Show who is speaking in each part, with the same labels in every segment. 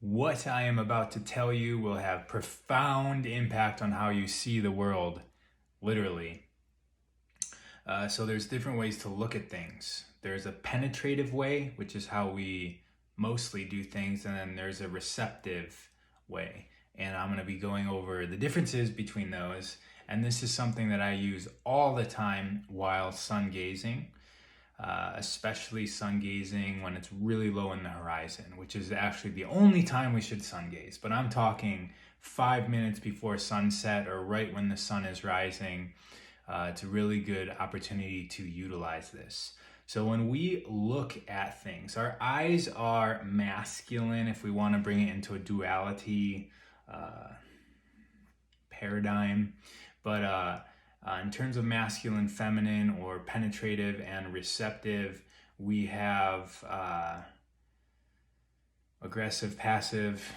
Speaker 1: What I am about to tell you will have profound impact on how you see the world, literally. So there's different ways to look at things. There's a penetrative way, which is how we mostly do things, and then there's a receptive way. And I'm going to be going over the differences between those. And this is something that I use all the time while sun gazing. Especially sun gazing when it's really low in the horizon, which is actually the only time we should sun gaze. But I'm talking 5 minutes before sunset or right when the sun is rising. It's a really good opportunity to utilize this. So when we look at things, our eyes are masculine if we want to bring it into a duality paradigm. But in terms of masculine, feminine, or penetrative and receptive, we have aggressive, passive,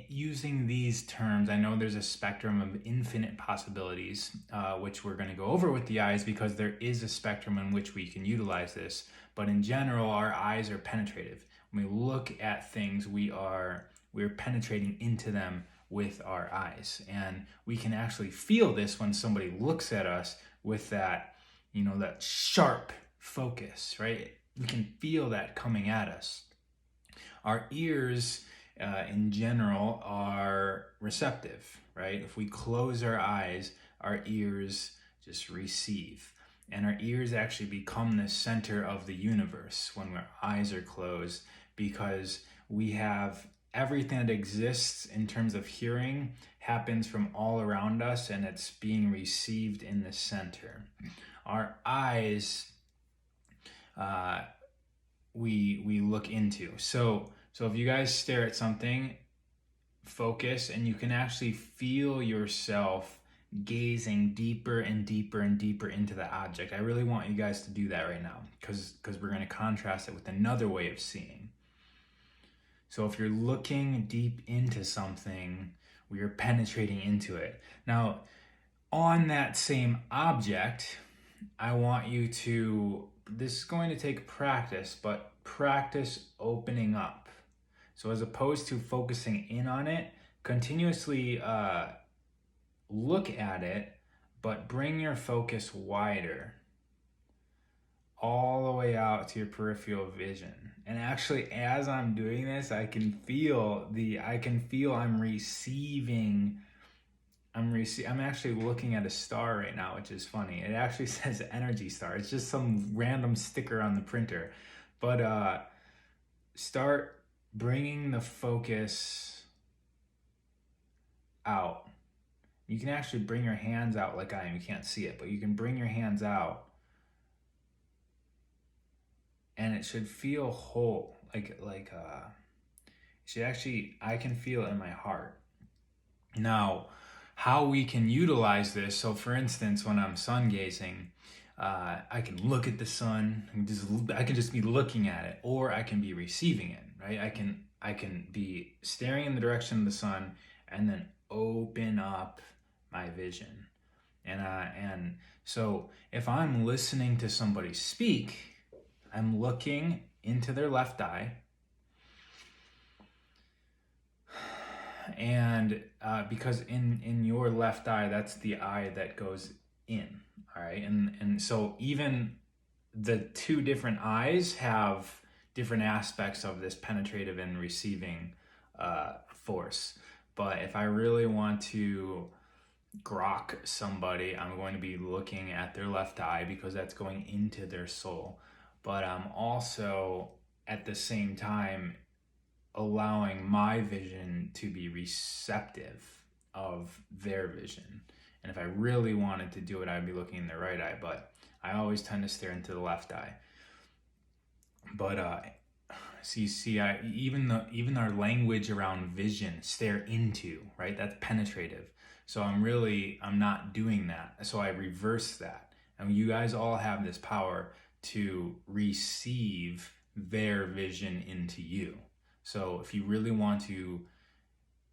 Speaker 1: using these terms. I know there's a spectrum of infinite possibilities, which we're going to go over with the eyes because there is a spectrum in which we can utilize this. But in general, our eyes are penetrative. When we look at things, we're penetrating into them with our eyes, and we can actually feel this when somebody looks at us with that that sharp focus, right? We can feel that coming at us. Our ears in general are receptive, right? If we close our eyes, our ears just receive, and our ears actually become the center of the universe when our eyes are closed, because we have everything that exists in terms of hearing happens from all around us, and it's being received in the center. Our eyes, we look into. So if you guys stare at something, focus, and you can actually feel yourself gazing deeper and deeper and deeper into the object. I really want you guys to do that right now, because we're going to contrast it with another way of seeing. So if you're looking deep into something, we are penetrating into it. Now, on that same object, I want you to, this is going to take practice, but practice opening up. So as opposed to focusing in on it, continuously look at it, but bring your focus wider, all the way out to your peripheral vision. And actually, as I'm doing this, I can feel I'm receiving. I'm actually looking at a star right now, which is funny. It actually says energy star. It's just some random sticker on the printer. But start bringing the focus out. You can actually bring your hands out like I am. You can't see it, but you can bring your hands out. And it should feel whole, it should actually, I can feel it in my heart. Now, how we can utilize this, so for instance, when I'm sun gazing, I can look at the sun, I can just be looking at it, or I can be receiving it, right? I can be staring in the direction of the sun and then open up my vision. And so if I'm listening to somebody speak, I'm looking into their left eye, and because in your left eye, that's the eye that goes in, all right? And so even the two different eyes have different aspects of this penetrative and receiving force. But if I really want to grok somebody, I'm going to be looking at their left eye because that's going into their soul. But I'm also at the same time allowing my vision to be receptive of their vision. And if I really wanted to do it, I'd be looking in the right eye, but I always tend to stare into the left eye. But so you see, even our language around vision, stare into, right? That's penetrative. So I'm not doing that. So I reverse that. And you guys all have this power to receive their vision into you. So if you really want to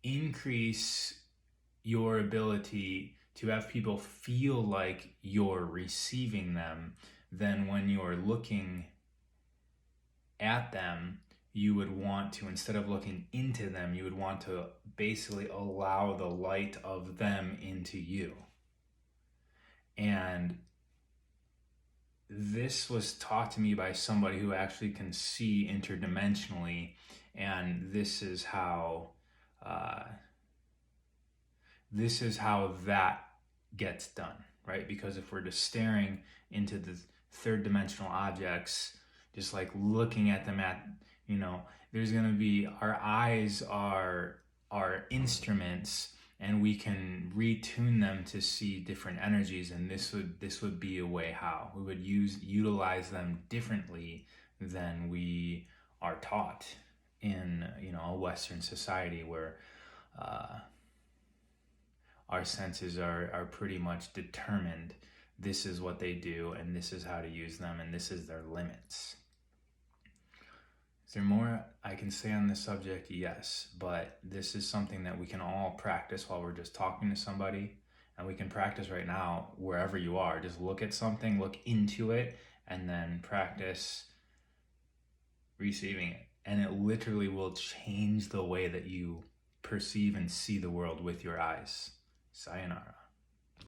Speaker 1: increase your ability to have people feel like you're receiving them, then when you're looking at them, you would want to, instead of looking into them, you would want to basically allow the light of them into you. And this was taught to me by somebody who actually can see interdimensionally, and uh, this is how that gets done, right? Because if we're just staring into the third dimensional objects, just like looking at them there's going to be, our eyes are instruments, and we can retune them to see different energies, and this would be a way how we would utilize them differently than we are taught in a Western society where our senses are pretty much determined. This is what they do, and this is how to use them, and this is their limits. Is there more I can say on this subject? Yes, but this is something that we can all practice while we're just talking to somebody, and we can practice right now wherever you are. Just look at something, look into it, and then practice receiving it. And it literally will change the way that you perceive and see the world with your eyes. Sayonara.